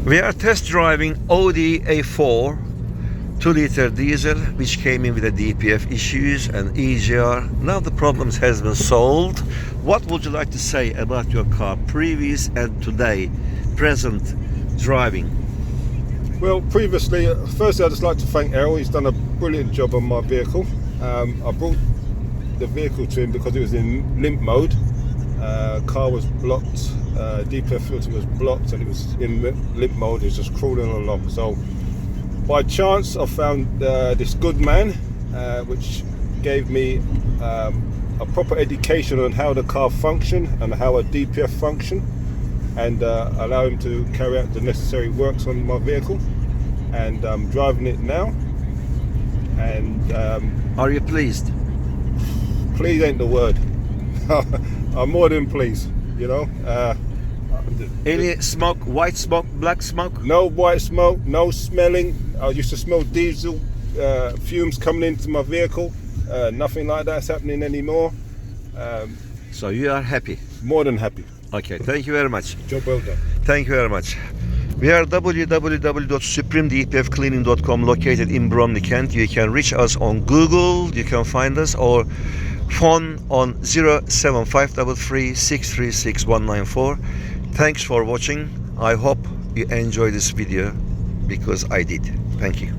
We are test driving Audi A4 2-liter diesel, which came in with the DPF issues and EGR. Now the problems has been solved. What would you like to say about your car, previous and today, present driving? Well, previously, firstly, I'd just like to thank Errol. He's done a brilliant job on my vehicle. I brought the vehicle to him because it was in limp mode. Car was blocked, DPF filter was blocked, and it was in limp mode. It was just crawling along. So by chance I found this good man, which gave me a proper education on how the car functioned and how a DPF functioned, and allow him to carry out the necessary works on my vehicle. And I'm driving it now, and Are you pleased? pleased ain't the word. I'm more than pleased, you know. Any smoke, white smoke, black smoke? No white smoke, no smelling. I used to smell diesel fumes coming into my vehicle. Nothing like that's happening anymore. So you are happy? More than happy. Okay, thank you very much. Job well done. Thank you very much. We are www.supremedpfcleaning.com, located in Bromley, Kent. You can reach us on Google, you can find us, or phone on 07533636194. Thanks for watching. I hope you enjoy this video, because I did. Thank you.